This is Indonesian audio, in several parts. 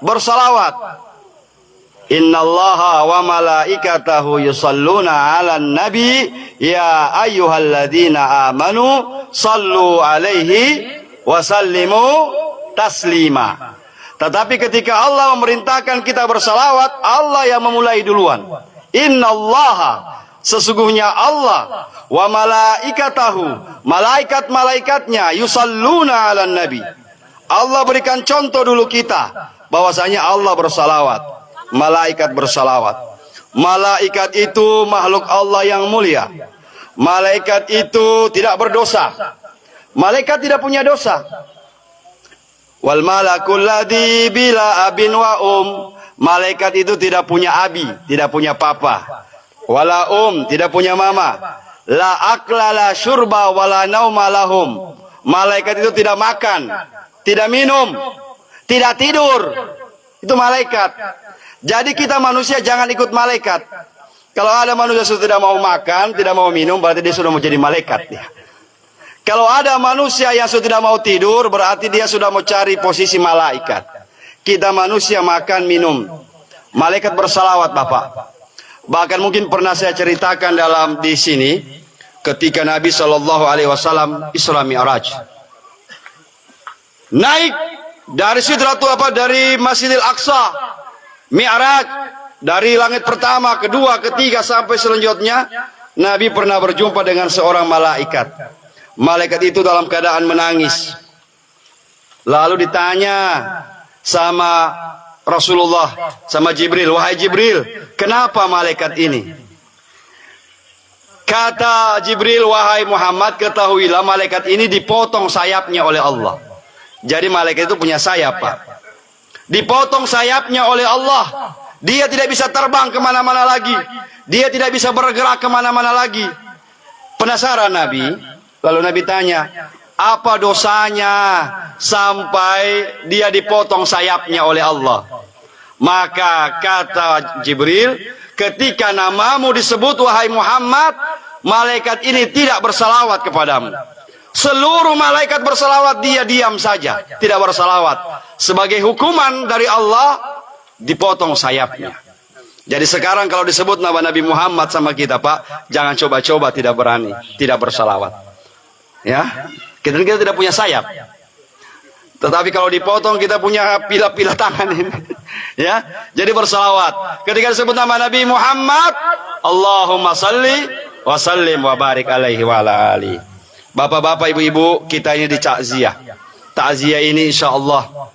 bersalawat. Innallaha wa malaikatahu yusalluna 'alan nabi ya ayyuhalladzina amanu sallu alaihi wa sallimu taslima. Tetapi ketika Allah memerintahkan kita bersalawat, Allah yang memulai duluan. Innallaha, sesungguhnya Allah, wa malaikatahu, malaikat-malaikatnya, yusalluna 'alan nabi. Allah berikan contoh dulu kita bahwasanya Allah bersalawat, malaikat bersalawat. Malaikat itu makhluk Allah yang mulia. Malaikat itu tidak berdosa. Malaikat tidak punya dosa. Wal malakul ladzi bila abin wa malaikat itu tidak punya abi, tidak punya papa. Wala tidak punya mama. La akla la syurba wala nauma lahum. Malaikat itu tidak makan, tidak minum, tidak tidur. Itu malaikat. Jadi kita manusia jangan ikut malaikat. Kalau ada manusia sudah tidak mau makan, tidak mau minum, berarti dia sudah mau jadi malaikat ya. Kalau ada manusia yang sudah tidak mau tidur, berarti dia sudah mau cari posisi malaikat. Kita manusia makan, minum. Malaikat bersalawat, Bapak. Bahkan mungkin pernah saya ceritakan di sini, ketika Nabi SAW Isra Mi'raj. Naik dari dari Masjidil Aqsa, Mi'raj, dari langit pertama, kedua, ketiga, sampai selanjutnya, Nabi pernah berjumpa dengan seorang malaikat. Malaikat itu dalam keadaan menangis. Lalu ditanya sama Rasulullah, sama Jibril, wahai Jibril, kenapa malaikat ini? Kata Jibril, wahai Muhammad, ketahuilah malaikat ini dipotong sayapnya oleh Allah. Jadi malaikat itu punya sayap, Pak. Dipotong sayapnya oleh Allah. Dia tidak bisa terbang kemana-mana lagi. Dia tidak bisa bergerak kemana-mana lagi. Penasaran Nabi. Lalu Nabi tanya, apa dosanya sampai dia dipotong sayapnya oleh Allah? Maka kata Jibril, ketika namamu disebut wahai Muhammad, malaikat ini tidak bersalawat kepadamu. Seluruh malaikat bersalawat, dia diam saja, tidak bersalawat. Sebagai hukuman dari Allah, dipotong sayapnya. Jadi sekarang kalau disebut nama Nabi Muhammad sama kita, Pak, jangan coba-coba tidak berani, tidak bersalawat. Ya, kita tidak punya sayap. Tetapi kalau dipotong kita punya pilah-pilah tangan ini. Ya, jadi bersalawat. Ketika disebut nama Nabi Muhammad, Allahumma salli wa sallim wa barik alaihi wa ala ali. Bapak-bapak, ibu-ibu, kita ini di takziah. Takziah ini insyaallah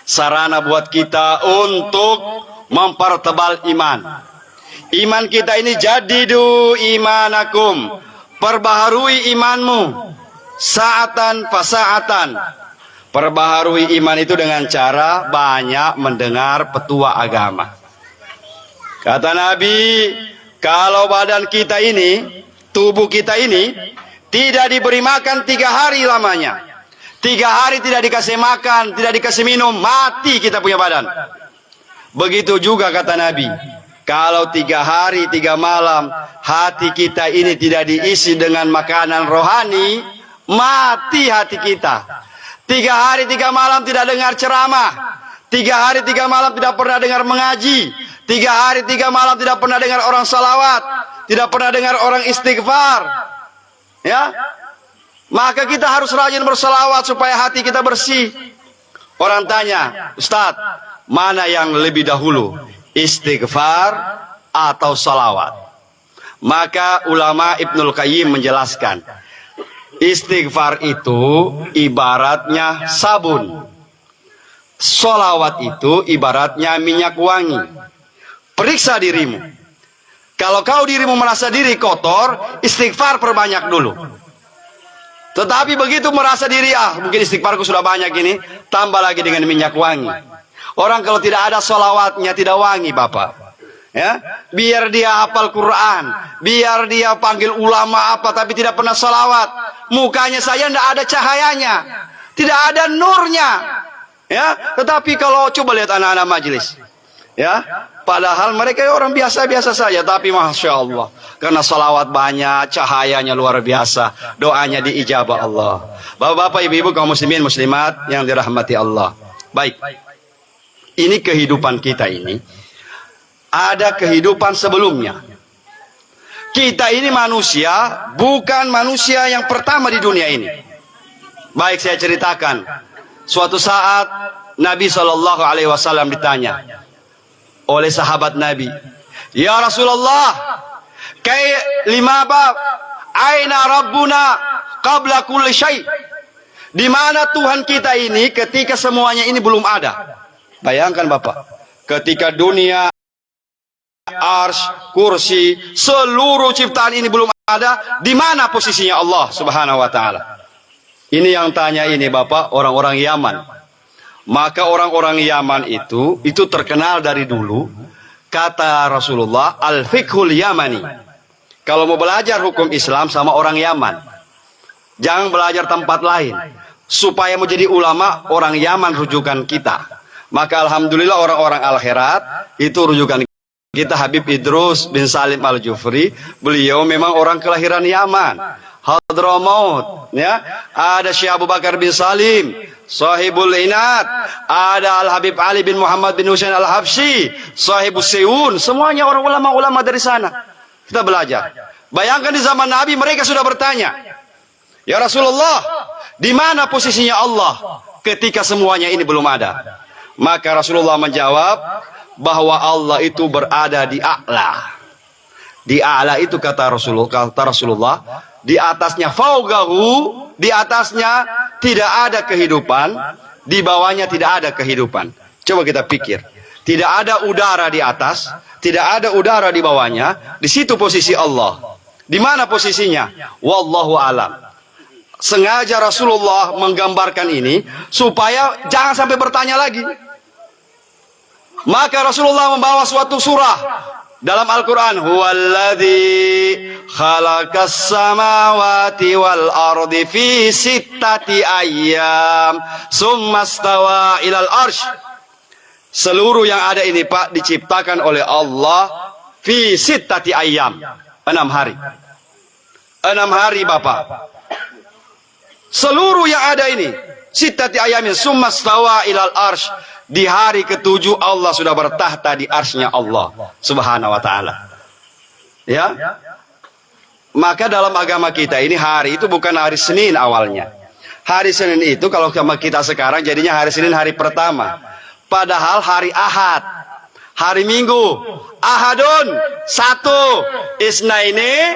sarana buat kita untuk mempertebal iman. Iman kita ini jadidu imanakum. Perbaharui imanmu saatan fasaatan. Perbaharui iman itu dengan cara banyak mendengar petua agama. Kata Nabi, kalau badan kita ini, tubuh kita ini tidak diberi makan 3 hari lamanya, 3 hari tidak dikasih makan, tidak dikasih minum, mati kita punya badan. Begitu juga kata Nabi, kalau 3 hari 3 malam hati kita ini tidak diisi dengan makanan rohani, mati hati kita. 3 hari 3 malam tidak dengar ceramah, 3 hari 3 malam tidak pernah dengar mengaji, 3 hari 3 malam tidak pernah dengar orang salawat, tidak pernah dengar orang istighfar. Ya, maka kita harus rajin bersalawat supaya hati kita bersih. Orang tanya, Ustadz, mana yang lebih dahulu, istighfar atau salawat? Maka ulama Ibnul Qayyim menjelaskan, istighfar itu ibaratnya sabun, salawat itu ibaratnya minyak wangi. Periksa dirimu. Kalau kau dirimu merasa diri kotor, istighfar perbanyak dulu. Tetapi begitu merasa diri, mungkin istighfarku sudah banyak ini, tambah lagi dengan minyak wangi. Orang kalau tidak ada salawatnya tidak wangi, Bapak. Ya, biar dia hafal Quran, biar dia panggil ulama apa, tapi tidak pernah salawat. Mukanya saja tidak ada cahayanya, tidak ada nurnya. Ya, tetapi kalau coba lihat anak-anak majelis, ya, padahal mereka orang biasa-biasa saja, tapi masya Allah, karena salawat banyak, cahayanya luar biasa, doanya diijabah Allah. Bapak-bapak, ibu-ibu, kaum muslimin muslimat yang dirahmati Allah. Baik. Ini kehidupan kita ini. Ada kehidupan sebelumnya. Kita ini manusia, bukan manusia yang pertama di dunia ini. Baik, saya ceritakan. Suatu saat Nabi SAW ditanya oleh sahabat Nabi, "Ya Rasulullah, aina Rabbuna qabla kulli syai'?" Di mana Tuhan kita ini ketika semuanya ini belum ada? Bayangkan Bapak, ketika dunia, arsy, kursi, seluruh ciptaan ini belum ada, di mana posisinya Allah Subhanahu wa taala? Ini yang tanya ini Bapak, orang-orang Yaman. Maka orang-orang Yaman itu terkenal dari dulu, kata Rasulullah, al-fiqhul yamani. Kalau mau belajar hukum Islam sama orang Yaman, jangan belajar tempat lain. Supaya menjadi ulama, orang Yaman rujukan kita. Maka alhamdulillah orang-orang akhirat itu rujukan kita. Habib Idrus bin Salim Al-Jufri, beliau memang orang kelahiran Yaman, Hadramaut, ya. Ada Syekh Abu Bakar bin Salim, Sahibul Inat, ada Al-Habib Ali bin Muhammad bin Husain Al-Habsyi, Sahibus Seyun, semuanya orang ulama-ulama dari sana. Kita belajar. Bayangkan di zaman Nabi mereka sudah bertanya, "Ya Rasulullah, di mana posisinya Allah ketika semuanya ini belum ada?" Maka Rasulullah menjawab bahwa Allah itu berada di a'la. Di a'la itu kata Rasulullah, di atasnya fauqahu, di atasnya tidak ada kehidupan, di bawahnya tidak ada kehidupan. Coba kita pikir. Tidak ada udara di atas, tidak ada udara di bawahnya, di situ posisi Allah. Di mana posisinya? Wallahu alam. Sengaja Rasulullah menggambarkan ini supaya jangan sampai bertanya lagi. Maka Rasulullah membawa suatu surah dalam Al-Quran. Huwaladzi khalaqas samawati wal ardi fi sittati ayyam summa stawa ilal arsh. Seluruh yang ada ini Pak diciptakan oleh Allah fi sittati ayyam, 6 hari. 6 hari Bapak. Seluruh yang ada ini sittati ayamin summa stawa ilal arsh. Di hari ke-7 Allah sudah bertahta di arsy-Nya Allah Subhanahu wa taala. Ya. Maka dalam agama kita ini hari itu bukan hari Senin awalnya. Hari Senin itu kalau kita sekarang jadinya hari Senin hari pertama. Padahal hari Ahad, hari Minggu. Ahadun 1, Isnaini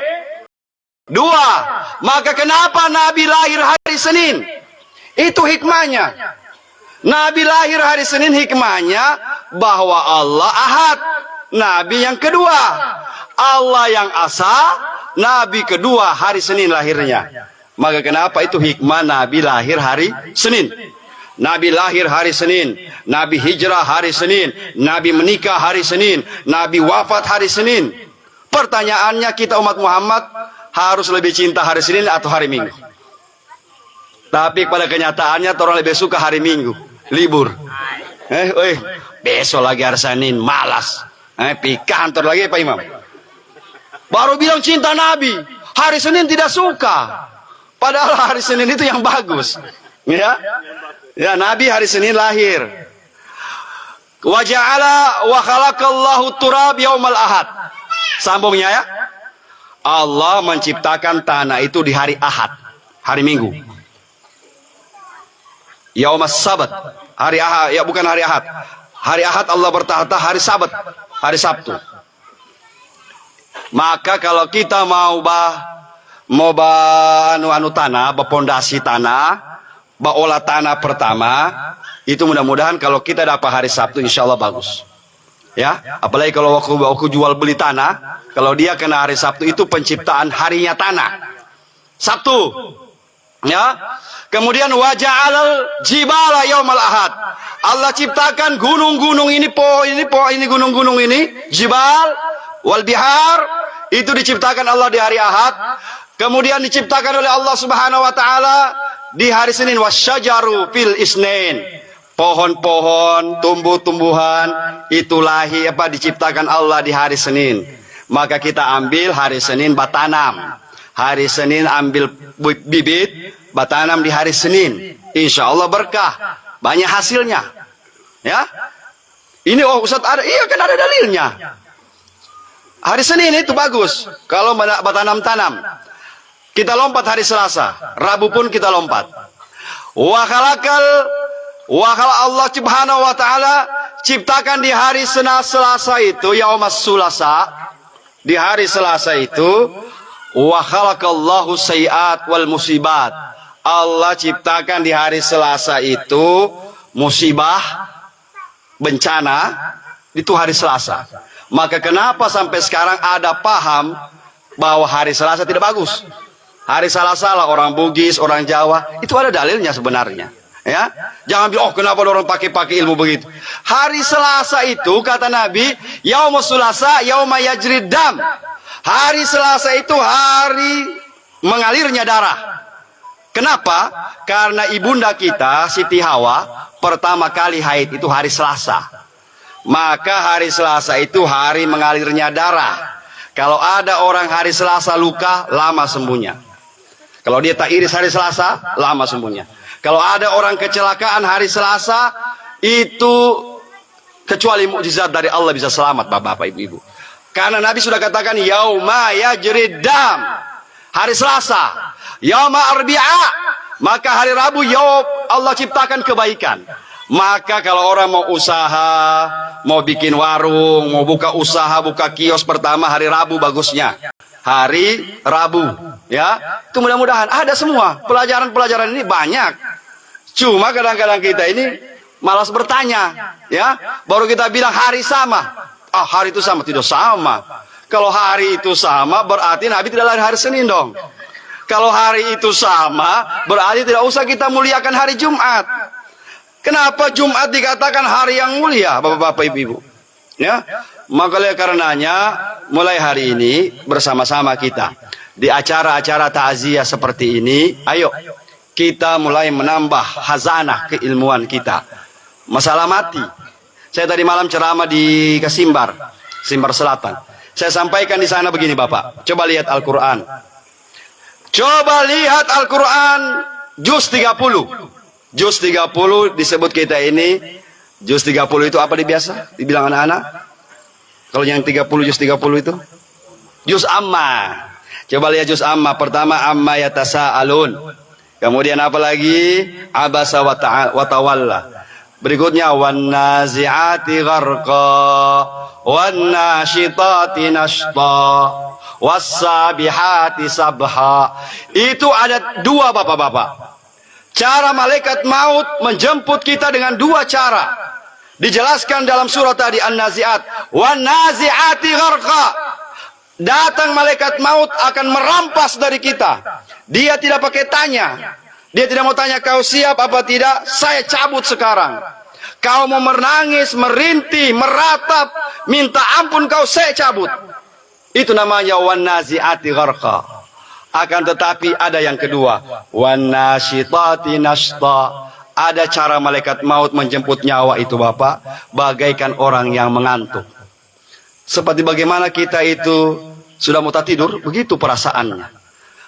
2. Maka kenapa Nabi lahir hari Senin? Itu hikmahnya. Nabi lahir hari Senin, hikmahnya bahwa Allah Ahad, Nabi yang kedua. Allah yang Asa, Nabi kedua hari Senin lahirnya. Maka kenapa itu hikmah Nabi lahir hari Senin? Nabi lahir hari Senin, Nabi hijrah hari Senin, Nabi menikah hari Senin, Nabi wafat hari Senin. Pertanyaannya, kita umat Muhammad harus lebih cinta hari Senin atau hari Minggu? Tapi pada kenyataannya orang lebih suka hari Minggu, libur. Besok lagi hari Senin, malas. Pi kantor lagi Pak Imam. Baru bilang cinta Nabi, hari Senin tidak suka. Padahal hari Senin itu yang bagus. Ya, Nabi hari Senin lahir. Wa ja'ala wa khalaqallahu turab yaumal ahad. Sambungnya ya. Allah menciptakan tanah itu di hari Ahad, hari Minggu. Yaumas Sabat, hari Ahad, ya bukan hari Ahad. Hari Ahad Allah bertahta hari Sabat, hari Sabtu. Maka kalau kita mau tanah, pondasi tanah, olah tanah pertama, itu mudah-mudahan kalau kita dapat hari Sabtu insya Allah bagus. Ya, apalagi kalau aku jual beli tanah, kalau dia kena hari Sabtu itu penciptaan harinya tanah. Sabtu. Ya. Kemudian waja'alal jibala yaumal ahad. Allah ciptakan gunung-gunung ini gunung-gunung ini, jibal wal bihar, itu diciptakan Allah di hari Ahad. Kemudian diciptakan oleh Allah Subhanahu wa taala di hari Senin, wasyajaru fil isnain. Pohon-pohon, tumbuh-tumbuhan itu diciptakan Allah di hari Senin. Maka kita ambil hari Senin batanam. Hari Senin ambil bibit, batanam di hari Senin. Insya Allah berkah, banyak hasilnya. Ya, Ini oh Ustaz ada, iya kan ada dalilnya. Hari Senin itu bagus kalau bertanam-tanam. Kita lompat hari Selasa, Rabu pun kita lompat. Wa Allah Subhanahu wa taala ciptakan di hari Selasa itu yaumas sulasa. Di hari Selasa itu wa khalaqallahu sayiat wal musibat. Allah ciptakan di hari Selasa itu musibah, bencana itu hari Selasa. Maka kenapa sampai sekarang ada paham bahwa hari Selasa tidak bagus? Hari Selasa lah orang Bugis, orang Jawa, itu ada dalilnya sebenarnya. Ya, jangan bilang, oh kenapa orang pakai ilmu begitu. Hari Selasa itu kata Nabi, yaumus sulasa yauma yajrid dam. Hari Selasa itu hari mengalirnya darah. Kenapa? Karena ibunda kita Siti Hawa pertama kali haid itu hari Selasa. Maka hari Selasa itu hari mengalirnya darah. Kalau ada orang hari Selasa luka, lama sembuhnya. Kalau dia tak iris hari Selasa, lama sembuhnya. Kalau ada orang kecelakaan hari Selasa, itu kecuali mukjizat dari Allah bisa selamat, bapak-bapak, ibu-ibu. Karena Nabi sudah katakan, yauma yajrid dam. Hari Selasa. Yauma arbi'a. Maka hari Rabu, Allah ciptakan kebaikan. Maka kalau orang mau usaha, mau bikin warung, mau buka usaha, buka kios pertama hari Rabu bagusnya. Hari Rabu, ya. Itu mudah-mudahan ada semua. Pelajaran-pelajaran ini banyak. Cuma kadang-kadang kita ini malas bertanya, ya. Baru kita bilang hari sama. Ah, hari itu sama, tidak sama. Kalau hari itu sama berarti Nabi tidak lahir hari Senin dong. Kalau hari itu sama berarti tidak usah kita muliakan hari Jumat. Kenapa Jumat dikatakan hari yang mulia, bapak-bapak, ibu-ibu? Ya. Maka karenanya mulai hari ini bersama-sama kita di acara-acara takziah seperti ini, ayo kita mulai menambah khazanah keilmuan kita. Masalah mati. Saya tadi malam ceramah di Kasimbar, Simbar Selatan. Saya sampaikan di sana begini, Bapak. Coba lihat Al-Qur'an. Coba lihat Al-Qur'an juz 30. Juz 30 disebut kita ini, juz 30 itu apa biasa dibilang anak-anak? Kalau yang 30 juz 30 itu juz amma. Coba lihat juz amma. Pertama amma yatasaalun. Kemudian apa lagi? Abasa wa tawalla. Berikutnya wan nazi'ati gharqa wan nasyitati nashta was sabihati sabha. Itu ada dua, bapak-bapak. Cara malaikat maut menjemput kita dengan dua cara. Dijelaskan dalam surat tadi An-Nazi'at. Wan nazi'ati gharqa. Datang malaikat maut akan merampas dari kita. Dia tidak pakai tanya. Dia tidak mau tanya kau siap apa tidak. Saya cabut sekarang. Kau mau menangis, merintih, meratap, minta ampun kau, saya cabut. Itu namanya wan nazi'ati gharqa. Akan tetapi ada yang kedua. Wan nasyitati nashta. Ada cara malaikat maut menjemput nyawa itu, Bapak, bagaikan orang yang mengantuk. Seperti bagaimana kita itu sudah mau tidur, begitu perasaannya.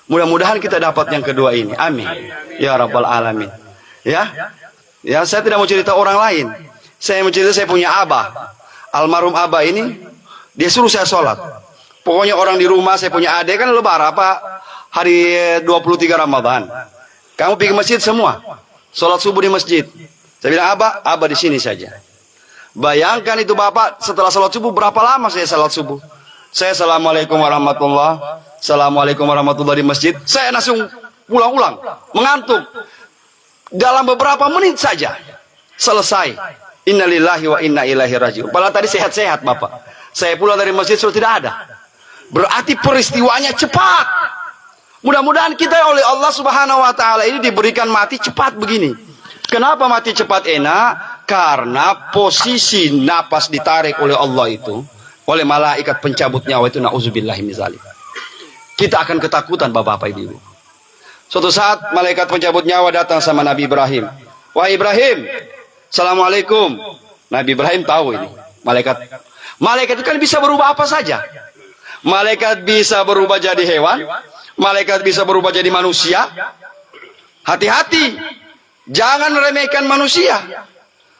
Mudah-mudahan kita dapat yang kedua ini. Amin. Ya Rabbal Alamin. Ya, ya, saya tidak mau cerita orang lain. Saya mau cerita, saya punya abah. Almarhum abah ini, dia suruh saya sholat. Pokoknya orang di rumah, saya punya adik, kan lebaran apa hari 23 Ramadan. Kamu pergi masjid semua. Sholat subuh di masjid. Saya bilang, abah di sini saja. Bayangkan itu Bapak, setelah sholat subuh berapa lama saya sholat subuh? Saya assalamualaikum warahmatullah, assalamualaikum warahmatullah di masjid. Saya langsung ulang-ulang, mengantuk. Dalam beberapa menit saja selesai. Innalillahi wa inna ilaihi rajiun. Padahal tadi sehat-sehat Bapak. Saya pulang dari masjid sudah tidak ada. Berarti peristiwanya cepat. Mudah-mudahan kita oleh Allah Subhanahu wa taala ini diberikan mati cepat begini. Kenapa mati cepat enak? Karena posisi napas ditarik oleh Allah itu, oleh malaikat pencabut nyawa itu, nauzubillahi min dzalik. Kita akan ketakutan Bapak-bapak Ibu. Suatu saat malaikat pencabut nyawa datang sama Nabi Ibrahim. Wahai Ibrahim, assalamualaikum. Nabi Ibrahim tahu ini. Malaikat itu kan bisa berubah apa saja. Malaikat bisa berubah jadi hewan. Malaikat bisa berubah jadi manusia. Hati-hati. Jangan remehkan manusia.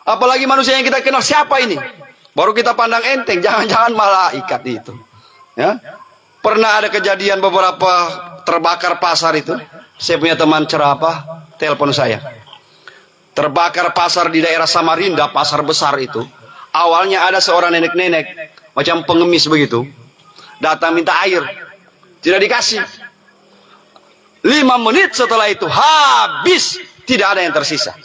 Apalagi manusia yang kita kenal. Siapa ini? Baru kita pandang enteng, jangan-jangan malaikat itu. Ya. Pernah ada kejadian beberapa terbakar pasar itu. Saya punya teman cerapah, telepon saya. Terbakar pasar di daerah Samarinda, pasar besar itu. Awalnya ada seorang nenek-nenek, macam pengemis begitu. Datang minta air. Tidak dikasih. 5 menit setelah itu, habis. Tidak ada yang tersisa.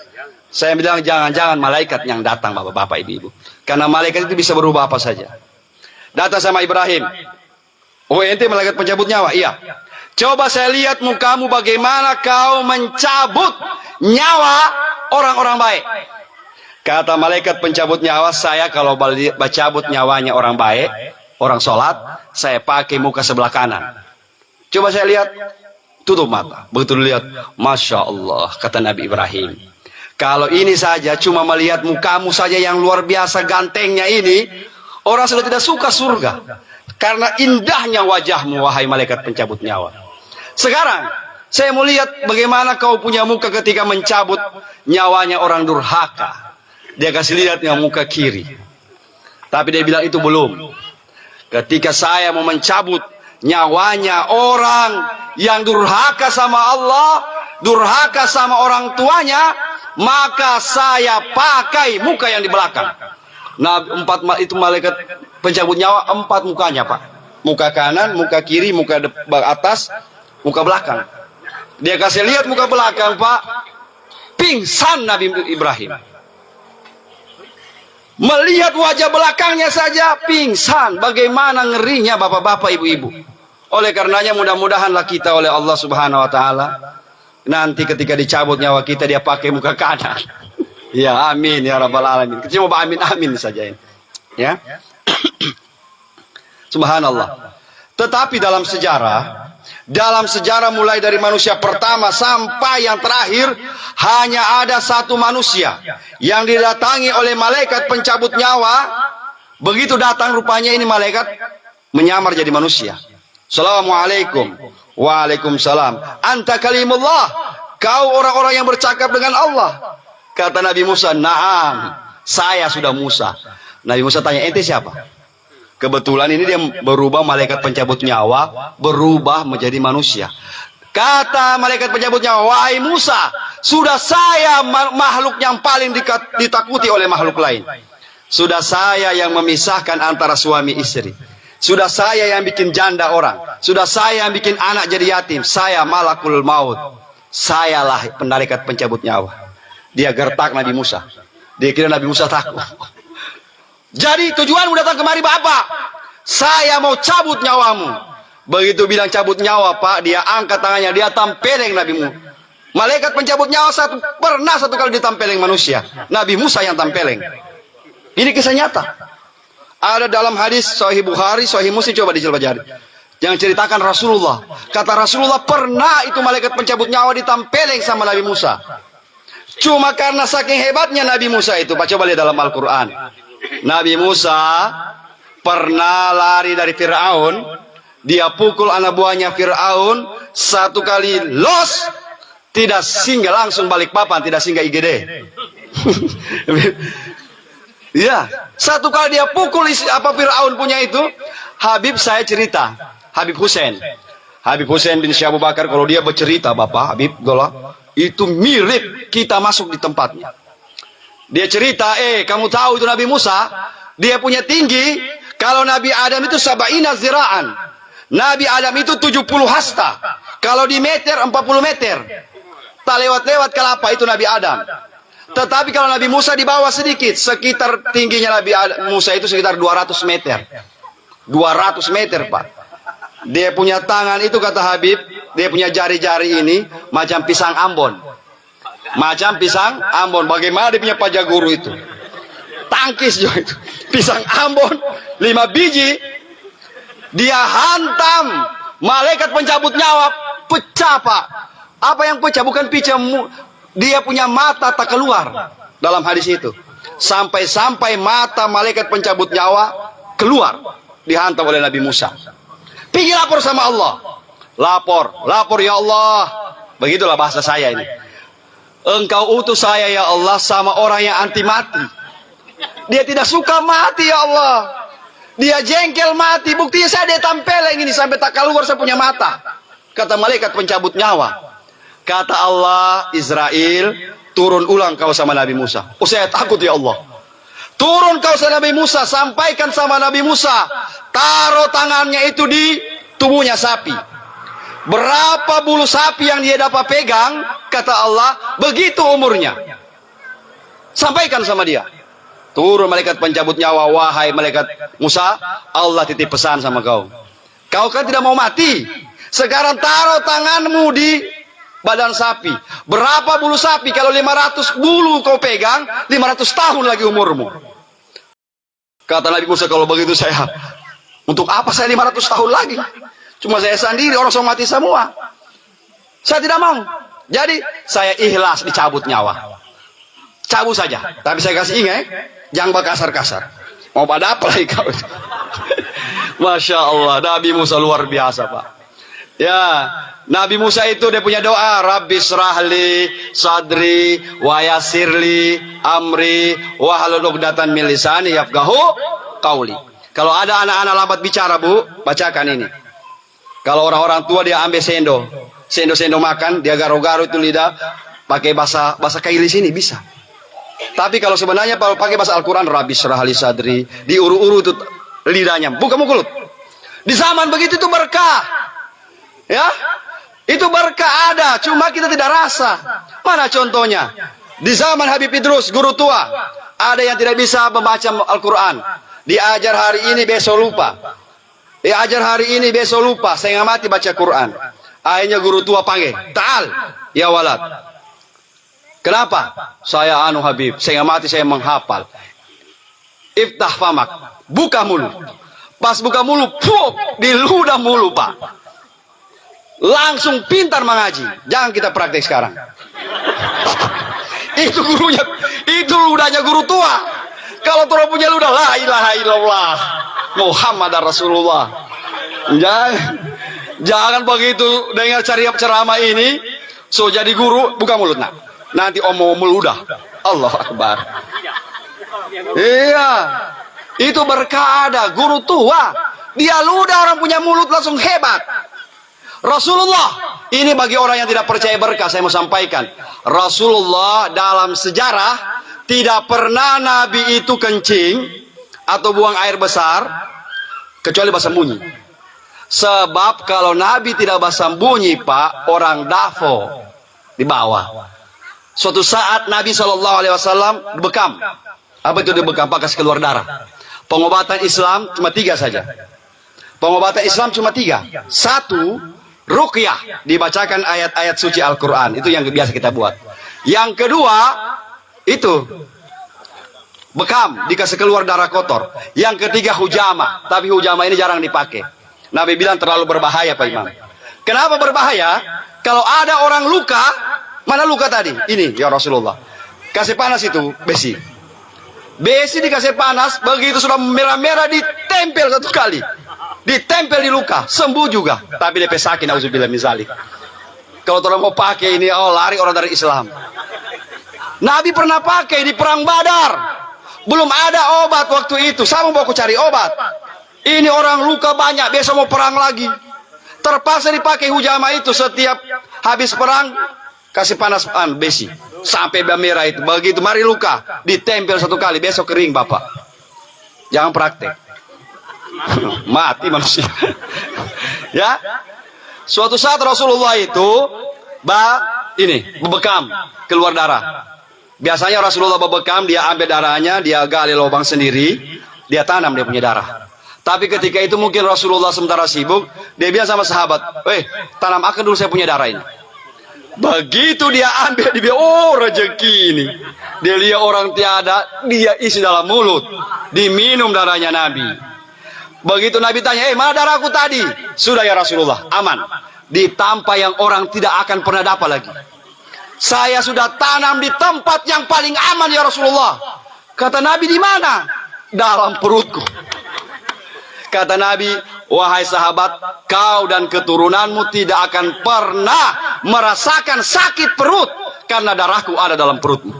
Saya bilang jangan-jangan malaikat yang datang bapak-bapak ibu-ibu. Karena malaikat itu bisa berubah apa saja. Datang sama Ibrahim. Oh ente malaikat pencabut nyawa? Iya. Coba saya lihat mukamu bagaimana kau mencabut nyawa orang-orang baik. Kata malaikat pencabut nyawa, saya kalau cabut nyawanya orang baik, orang sholat, saya pakai muka sebelah kanan. Coba saya lihat, tutup mata. Begitu dilihat, Masya Allah, kata Nabi Ibrahim. Kalau ini saja cuma melihat mukamu saja yang luar biasa gantengnya ini, orang sudah tidak suka surga. Karena indahnya wajahmu, wahai malaikat pencabut nyawa. Sekarang, saya mau lihat bagaimana kau punya muka ketika mencabut nyawanya orang durhaka. Dia kasih lihat yang muka kiri. Tapi dia bilang itu belum. Ketika saya mau mencabut nyawanya orang yang durhaka sama Allah, durhaka sama orang tuanya, maka saya pakai muka yang di belakang. Nah, 4 itu malaikat pencabut nyawa, 4 mukanya Pak. Muka kanan, muka kiri, muka atas, muka belakang. Dia kasih lihat muka belakang Pak. Pingsan Nabi Ibrahim. Melihat wajah belakangnya saja pingsan. Bagaimana ngerinya bapak-bapak ibu-ibu. Oleh karenanya mudah-mudahanlah kita oleh Allah Subhanahu wa taala nanti ketika dicabut nyawa kita dia pakai muka kanan. Ya amin ya rabbal alamin. Kita coba amin amin saja ini. Ya. Subhanallah. Tetapi dalam sejarah mulai dari manusia pertama sampai yang terakhir hanya ada satu manusia yang didatangi oleh malaikat pencabut nyawa. Begitu datang rupanya ini malaikat menyamar jadi manusia. Assalamualaikum. Waalaikumsalam. Anta kalimullah. Kau orang-orang yang bercakap dengan Allah. Kata Nabi Musa, "Na'am, saya sudah Musa." Nabi Musa tanya, "Ente siapa?" Kebetulan ini dia berubah malaikat pencabut nyawa, berubah menjadi manusia. Kata malaikat pencabut nyawa, "Wahai Musa, sudah saya makhluk yang paling ditakuti oleh makhluk lain. Sudah saya yang memisahkan antara suami istri. Sudah saya yang bikin janda orang. Sudah saya yang bikin anak jadi yatim. Saya malakul maut. Sayalah malaikat pencabut nyawa." Dia gertak Nabi Musa. Dia kira Nabi Musa takut. Jadi tujuanmu datang kemari Bapak? Saya mau cabut nyawamu. Begitu bilang cabut nyawa Pak, dia angkat tangannya, dia tampeleng Nabi Musa. Malaikat pencabut nyawa pernah satu kali ditampeleng manusia. Nabi Musa yang tampeleng. Ini kisah nyata. Ada dalam hadis Sahih Bukhari, Sahih Muslim, coba dipelajari. Yang ceritakan Rasulullah. Kata Rasulullah pernah itu malaikat pencabut nyawa ditampeleng sama Nabi Musa. Cuma karena saking hebatnya Nabi Musa itu, Pak coba lihat dalam Al-Quran. Nabi Musa pernah lari dari Fir'aun. Dia pukul anak buahnya Fir'aun. 1 kali los, tidak singgah langsung balik papan, tidak singgah IGD. Ya, 1 kali dia pukul Fir'aun punya itu. Habib saya cerita, Habib Hussein bin Syekh Abu Bakar, kalau dia bercerita Bapak Habib Gola, itu mirip kita masuk di tempatnya. Dia cerita, kamu tahu itu Nabi Musa, dia punya tinggi, kalau Nabi Adam itu 70 ziraan. Nabi Adam itu 70 hasta. Kalau di meter 40 meter. Tak lewat-lewat kelapa itu Nabi Adam. Tetapi kalau Nabi Musa di bawah sedikit, sekitar tingginya Nabi Musa itu sekitar 200 meter. 200 meter Pak. Dia punya tangan itu kata Habib, dia punya jari-jari ini macam pisang Ambon. Macam pisang Ambon. Bagaimana dia punya pajak guru itu? Tangkis juga itu. Pisang Ambon 5 biji. Dia hantam malaikat pencabut nyawa, pecah Pak. Apa yang pecah? Bukan pecah, dia punya mata tak keluar dalam hadis itu. Sampai-sampai mata malaikat pencabut nyawa keluar, dihantam oleh Nabi Musa. Pergi lapor sama Allah. Lapor ya Allah. Begitulah bahasa saya ini. Engkau utus saya ya Allah sama orang yang anti mati. Dia tidak suka mati, ya Allah. Dia jengkel mati. Buktinya saya dia tampeleng ini sampai tak keluar saya punya mata. Kata malaikat pencabut nyawa. Kata Allah, Israel, turun ulang kau sama Nabi Musa. Oh, saya takut, ya Allah. Turun kau sama Nabi Musa, sampaikan sama Nabi Musa, taruh tangannya itu di tubuhnya sapi. Berapa bulu sapi yang dia dapat pegang, kata Allah, begitu umurnya. Sampaikan sama dia. Turun malaikat pencabut nyawa, wahai malaikat Musa, Allah titip pesan sama kau. Kau kan tidak mau mati. Sekarang taruh tanganmu di badan sapi. Berapa bulu sapi? Kalau 500 bulu kau pegang, 500 tahun lagi umurmu. Kata Nabi Musa, kalau begitu saya, untuk apa saya 500 tahun lagi? Cuma saya sendiri, orang semua mati semua. Saya tidak mau. Jadi saya ikhlas dicabut nyawa. Cabut saja. Tapi saya kasih ingat, jangan berkasar-kasar. Mau pada apa lagi kau? Masya Allah, Nabi Musa luar biasa, Pak. Ya, Nabi Musa itu dia punya doa, Rabbi srahli sadri wa yassirli amri wa halul 'uqdatam min lisani yafqahu qauli. Kalau ada anak-anak lambat bicara, Bu, bacakan ini. Kalau orang-orang tua dia ambil sendok makan, dia garo-garo itu lidah, pakai bahasa kaili sini bisa. Tapi kalau sebenarnya kalau pakai bahasa Al-Quran, Rabbi syrah li sadri, diuru-uru itu lidahnya, buka mulut. Di zaman begitu itu berkah, ya, itu berkah ada, cuma kita tidak rasa. Mana contohnya? Di zaman Habib Idrus, guru tua, ada yang tidak bisa membaca Al-Quran, diajar hari ini besok lupa. Diajar hari ini besok lupa, saya nggak mati baca Quran. Akhirnya guru tua panggil, ta'al, ya walad. Kenapa? Saya Habib, saya nggak mati, saya menghafal. Iftah famak, buka mulut. Pas buka mulut, pup, di ludah mulut, Pak. Langsung pintar mengaji. Jangan kita praktek sekarang. Itu gurunya, itu ludahnya guru tua. Kalau tua punya ludah, la ilaha illallah Muhammad Rasulullah. Jangan begitu dengar ceramah ini, so jadi guru buka mulut nak. Nanti omong ludah. Allah Akbar. Iya, itu berkah ada guru tua. Dia ludah orang punya mulut langsung hebat. Rasulullah, ini bagi orang yang tidak percaya berkah saya mau sampaikan. Rasulullah dalam sejarah tidak pernah Nabi itu kencing atau buang air besar kecuali bersembunyi. Sebab kalau Nabi tidak bersembunyi, Pak, orang dafo di bawah. Suatu saat Nabi SAW dibekam. Apa itu dibekam? Bekas keluar darah. Pengobatan Islam cuma 3 saja. Pengobatan Islam cuma 3. 1, ruqyah, dibacakan ayat-ayat suci Al-Quran. Itu yang biasa kita buat. Yang kedua, itu bekam, dikasih keluar darah kotor. Yang ketiga hujama, tapi hujama ini jarang dipakai. Nabi bilang terlalu berbahaya, Pak Imam. Kenapa berbahaya? Kalau ada orang luka, mana luka tadi? Ini ya Rasulullah. Kasih panas itu besi. Besi dikasih panas, begitu sudah merah-merah ditempel 1 kali. Ditempel di luka, sembuh juga. Tapi dia sakit, auzubillah min zalik. Kalau orang mau pakai ini, oh lari orang dari Islam. Nabi pernah pakai di perang Badar. Belum ada obat waktu itu. Saya mau bawa cari obat. Ini orang luka banyak, besok mau perang lagi. Terpaksa dipakai hujama itu setiap habis perang, kasih panas besi. Sampai merah itu. Begitu mari luka, ditempel 1 kali, besok kering, Bapak. Jangan praktek. Mati manusia. Ya. Suatu saat Rasulullah itu bebekam, keluar darah. Biasanya Rasulullah bebekam, dia ambil darahnya, dia gali lubang sendiri, dia tanam dia punya darah. Tapi ketika itu mungkin Rasulullah sementara sibuk, dia bilang sama sahabat, tanam akan dulu saya punya darah ini. Begitu dia ambil, dia bilang, oh rezeki ini. Dia lihat orang tiada, dia isi dalam mulut, diminum darahnya Nabi. Begitu Nabi tanya, mana darahku tadi? Sudah ya Rasulullah, aman. Ditampa yang orang tidak akan pernah dapat lagi. Saya sudah tanam di tempat yang paling aman ya Rasulullah. Kata Nabi, di mana? Dalam perutku. Kata Nabi, wahai sahabat, kau dan keturunanmu tidak akan pernah merasakan sakit perut karena darahku ada dalam perutmu.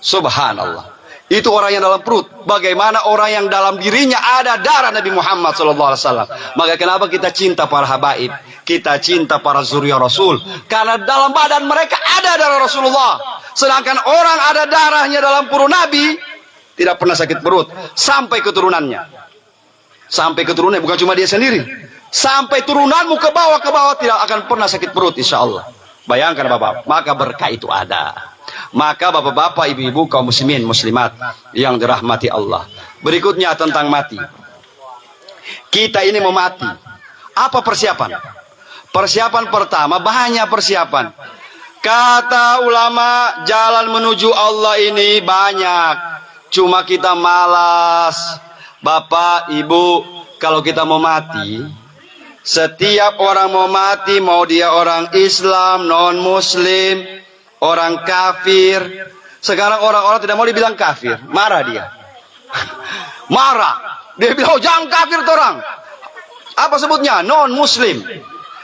Subhanallah. Itu orang yang dalam perut. Bagaimana orang yang dalam dirinya ada darah Nabi Muhammad SAW. Maka kenapa kita cinta para habaib? Kita cinta para zuriya Rasul. Karena dalam badan mereka ada darah Rasulullah. Sedangkan orang ada darahnya dalam perut Nabi, tidak pernah sakit perut. Sampai keturunannya. Sampai keturunannya, bukan cuma dia sendiri. Sampai turunanmu ke bawah tidak akan pernah sakit perut, insya Allah. Bayangkan Bapak, maka berkah itu ada. Maka bapak-bapak, ibu-ibu, kaum muslimin, muslimat yang dirahmati Allah. Berikutnya tentang mati. Kita ini mau mati. Apa persiapan? Persiapan pertama, banyak persiapan. Kata ulama, jalan menuju Allah ini banyak. Cuma kita malas. Bapak, ibu, kalau kita mau mati, setiap orang mau mati, mau dia orang Islam, non-Muslim, orang kafir. Sekarang orang-orang tidak mau dibilang kafir, marah dia. Marah. Dia bilang, oh, jangan kafir tuh orang. Apa sebutnya? Non-Muslim.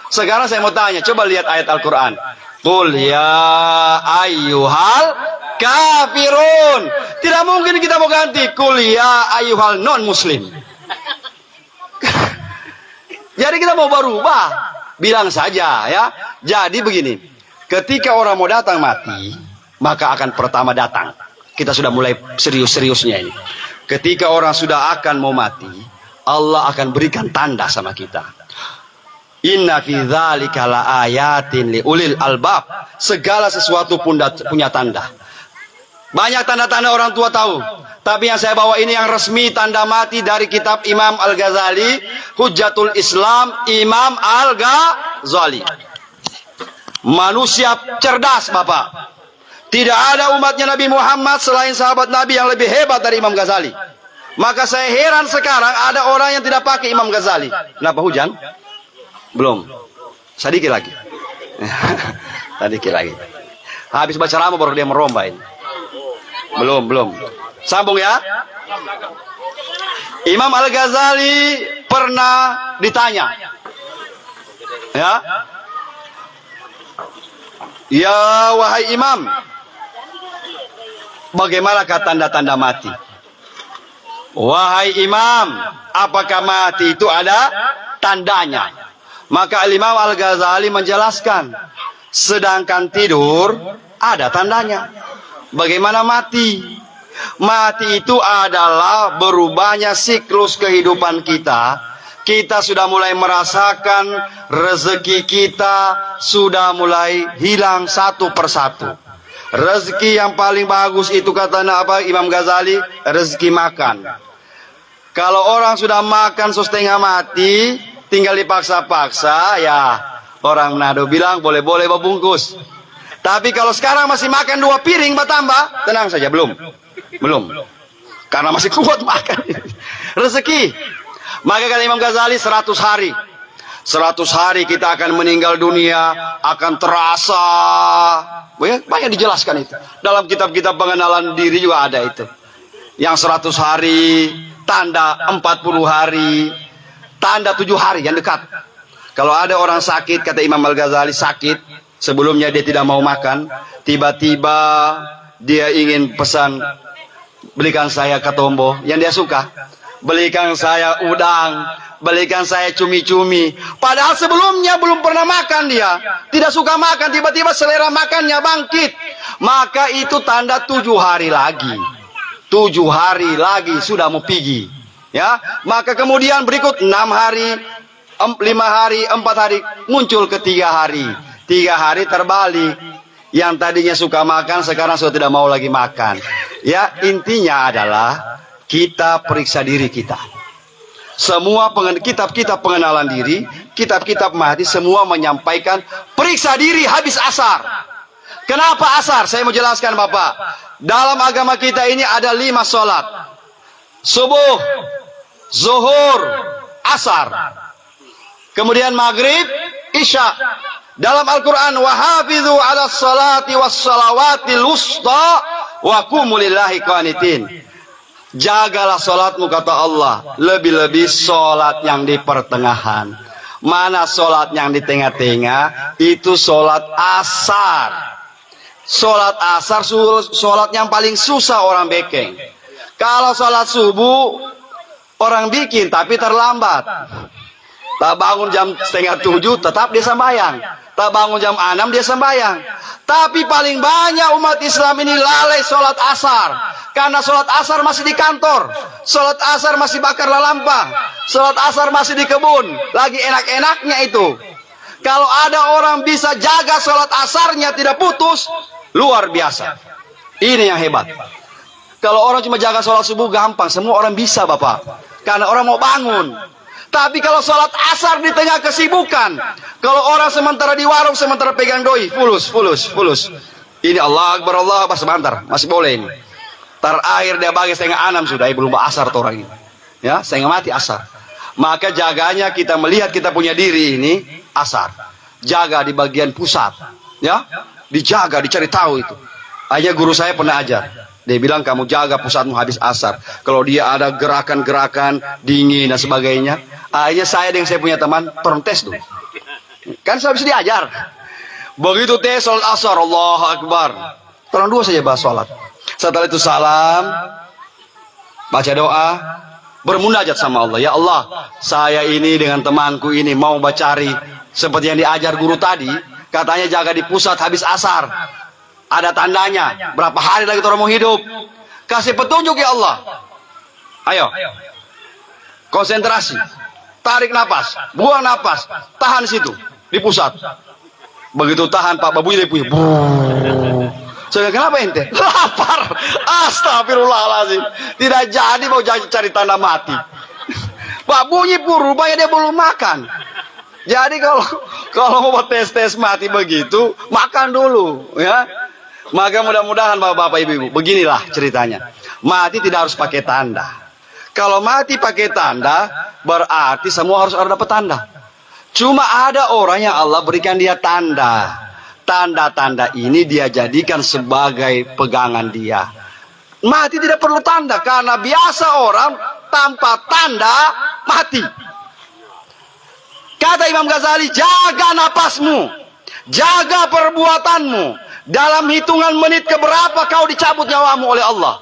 Sekarang saya mau tanya, coba lihat ayat Al-Quran. Qul ya ayyuhal kafirun. Tidak mungkin kita mau ganti qul ya ayyuhal non-Muslim. Jadi kita mau berubah, bilang saja ya. Jadi begini, ketika orang mau datang mati, maka akan pertama datang. Kita sudah mulai serius-seriusnya ini. Ketika orang sudah akan mau mati, Allah akan berikan tanda sama kita. Inna fi dzalika laayatin liulil albab. Segala sesuatu pun punya tanda. Banyak tanda-tanda orang tua tahu. Tapi yang saya bawa ini yang resmi, tanda mati dari kitab Imam Al-Ghazali, Hujjatul Islam, Imam Al-Ghazali. Manusia cerdas, Bapak. Tidak ada umatnya Nabi Muhammad selain sahabat Nabi yang lebih hebat dari Imam Ghazali. Maka saya heran sekarang ada orang yang tidak pakai Imam Ghazali. Kenapa hujan? Belum. Sedikit lagi. Sedikit lagi. Habis baca ceramah baru dia meromba ini. Belum. Sambung ya. Imam Al-Ghazali pernah ditanya. Ya. Ya wahai Imam, bagaimanakah tanda-tanda mati? Wahai Imam, apakah mati itu ada tandanya? Maka Imam Al-Ghazali menjelaskan, sedangkan tidur ada tandanya. Bagaimana mati? Mati itu adalah berubahnya siklus kehidupan kita. Kita sudah mulai merasakan rezeki kita sudah mulai hilang satu persatu. Rezeki yang paling bagus itu katanya apa Imam Ghazali? Rezeki makan. Kalau orang sudah makan setengah mati, tinggal dipaksa-paksa, ya orang Manado bilang boleh-boleh membungkus. Tapi kalau sekarang masih makan 2 piring bertambah, tenang saja, belum. Karena masih kuat makan. Rezeki. Maka kata Imam Ghazali 100 hari. 100 hari kita akan meninggal dunia, akan terasa. Banyak dijelaskan itu. Dalam kitab-kitab pengenalan diri juga ada itu. Yang 100 hari, tanda 40 hari, tanda 7 hari yang dekat. Kalau ada orang sakit, kata Imam Al-Ghazali sakit, sebelumnya dia tidak mau makan, tiba-tiba dia ingin pesan, belikan saya katombo yang dia suka. Belikan saya udang, belikan saya cumi-cumi. Padahal sebelumnya belum pernah makan dia. Tidak suka makan, tiba-tiba selera makannya bangkit. Maka itu tanda 7 hari lagi. 7 hari lagi sudah mau pergi. Ya, maka kemudian berikut 6 hari, 5 hari, 4 hari, muncul ke 3 hari. 3 hari terbalik. Yang tadinya suka makan, sekarang sudah tidak mau lagi makan. Ya, intinya adalah kita periksa diri kita. Semua kitab-kitab pengenalan diri, kitab-kitab mati, semua menyampaikan periksa diri habis asar. Kenapa asar? Saya mau jelaskan Bapak. Dalam agama kita ini ada 5 sholat. Subuh, zuhur, asar. Kemudian maghrib, isya. Dalam Al-Quran, وَحَافِظُوا عَلَى الصَّلَاةِ وَالصَّلَوَاتِ الْوُسْطَى وَقُومُوا لِلَّهِ قَانِتِينَ. Jagalah sholatmu kata Allah. Lebih-lebih sholat yang di pertengahan. Mana sholat yang di tengah-tengah? Itu sholat asar. Sholat asar sholat yang paling susah orang bekeng. Kalau sholat subuh orang bikin tapi terlambat. Tak bangun jam 6:30 tetap dia sembahyang. Tak bangun jam 6 dia sembahyang. Tapi paling banyak umat Islam ini lalai sholat asar. Karena sholat asar masih di kantor. Sholat asar masih bakar lampa. Sholat asar masih di kebun. Lagi enak-enaknya itu. Kalau ada orang bisa jaga sholat asarnya tidak putus, luar biasa. Ini yang hebat. Kalau orang cuma jaga sholat subuh gampang. Semua orang bisa Bapak. Karena orang mau bangun. Tapi kalau sholat asar di tengah kesibukan, kalau orang sementara di warung, sementara pegang doi, fulus. Ini Allah Akbar, Allah Akbar, sebentar, masih boleh ini. Terakhir dia bagi 5:30 sudah, belum asar tuh orang ini. Ya, setengah mati asar. Maka jaganya kita melihat kita punya diri ini asar. Jaga di bagian pusat, ya, dijaga, dicari tahu itu. Hanya guru saya pernah ajar. Dia bilang kamu jaga pusatmu habis asar. Kalau dia ada gerakan-gerakan dingin dan sebagainya. Akhirnya saya dengan saya punya teman protes dulu. Kan saya bisa diajar. Begitu tes sholat asar, Allah Akbar. Orang dua saja bahas sholat. Setelah itu salam, baca doa, bermunajat sama Allah. Ya Allah, saya ini dengan temanku ini mau cari seperti yang diajar guru tadi. Katanya jaga di pusat habis asar. Ada tandanya. Berapa hari lagi orang mau hidup? Kasih petunjuk ya Allah. Ayo. Konsentrasi. Tarik napas. Buang napas. Tahan situ. Di pusat. Begitu tahan Pak babunya dia punya. Saya kenapa ente? Lapar. Astagfirullahaladzim. Tidak jadi mau cari tanda mati. Pak bunyi pun rupanya dia belum makan. Jadi kalau mau tes mati begitu, makan dulu, ya. Maka mudah-mudahan bapak-bapak ibu-ibu, beginilah ceritanya. Mati tidak harus pakai tanda. Kalau mati pakai tanda, berarti semua harus ada dapat tanda. Cuma ada orang yang Allah berikan dia tanda. Tanda-tanda ini dia jadikan sebagai pegangan dia. Mati tidak perlu tanda, karena biasa orang tanpa tanda mati. Kata Imam Ghazali, jaga napasmu, jaga perbuatanmu. Dalam hitungan menit keberapa kau dicabut nyawamu oleh Allah.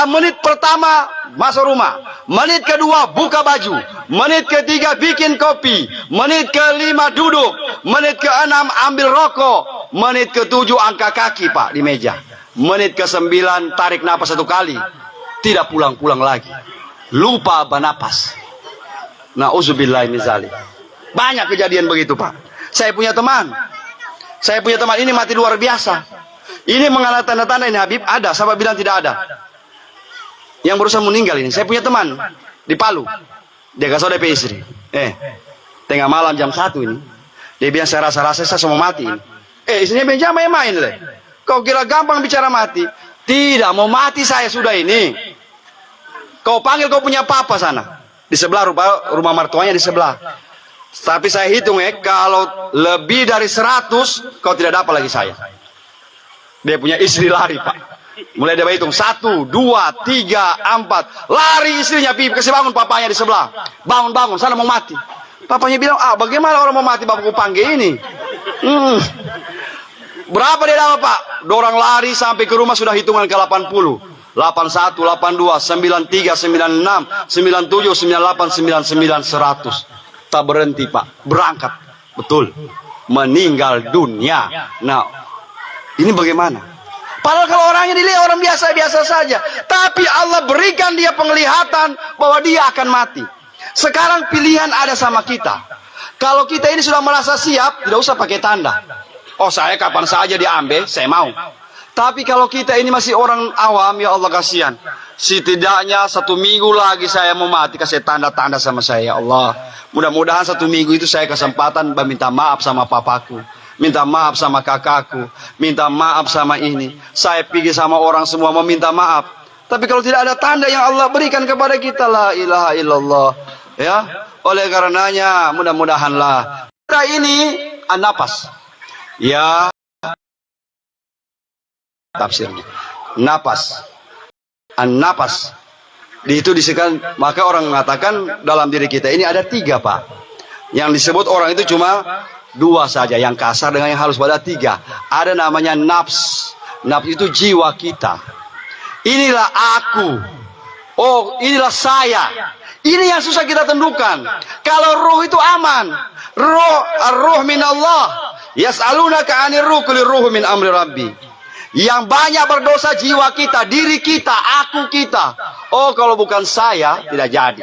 Menit pertama masuk rumah, menit kedua buka baju, menit ketiga bikin kopi, menit kelima duduk, menit keenam ambil rokok, menit ketujuh angkat kaki Pak di meja, menit ke-9 tarik napas 1 kali, tidak pulang-pulang lagi, lupa bernapas. Nauzubillahi min zalik. Banyak kejadian begitu Pak. Saya punya teman ini mati luar biasa. Ini mengalami tanda-tanda ini Habib ada, sahabat bilang tidak ada. Yang berusaha meninggal ini, saya punya teman di Palu. Dia kasih DP istri. Tengah malam jam 1 ini, dia bilang saya rasa saya mau mati ini. Istrinya bilang jangan main le. Kau kira gampang bicara mati? Tidak, mau mati saya sudah ini. Kau panggil kau punya papa sana. Di sebelah rumah mertuanya di sebelah. Tapi saya hitung kalau lebih dari 100 kau tidak dapat lagi saya. Dia punya istri lari Pak. Mulai dia hitung 1, 2, 3, 4. Lari istrinya kasih bangun papanya di sebelah. Bangun sana mau mati. Papanya bilang bagaimana orang mau mati bapakku panggil ini. Berapa dia dapat Pak? Dorang lari sampai ke rumah sudah hitungan ke 80. 81, 82, 93, 96, 97, 98, 99, 100. Tak berhenti Pak, berangkat. Betul, meninggal dunia. Nah, ini bagaimana? Padahal kalau orangnya dilihat orang biasa-biasa saja, tapi Allah berikan dia penglihatan bahwa dia akan mati. Sekarang pilihan ada sama kita. Kalau kita ini sudah merasa siap, tidak usah pakai tanda. Oh saya kapan saja diambil, saya mau. Tapi kalau kita ini masih orang awam, ya Allah kasihan. Setidaknya 1 minggu lagi saya mau mati, kasih tanda-tanda sama saya, ya Allah. Mudah-mudahan 1 minggu itu saya kesempatan minta maaf sama papaku, minta maaf sama kakakku, minta maaf sama ini. Saya pergi sama orang semua meminta maaf. Tapi kalau tidak ada tanda yang Allah berikan kepada kita, la ilaha illallah. Ya, oleh karenanya mudah-mudahanlah ini an-nafas. Ya, tafsirnya napas, an-nafas. Di itu disebutkan, maka orang mengatakan dalam diri kita ini ada 3 Pak. Yang disebut orang itu cuma 2 saja, yang kasar dengan yang halus, pada 3. Ada namanya nafs. Nafs itu jiwa kita. Inilah aku. Oh, inilah saya. Ini yang susah kita tentukan. Kalau ruh itu aman. Ar-ruh min Allah. Yas'alunaka 'anir ruh, qul ruhu min amri rabbi. Yang banyak berdosa jiwa kita, diri kita, aku kita. Oh, kalau bukan saya tidak jadi.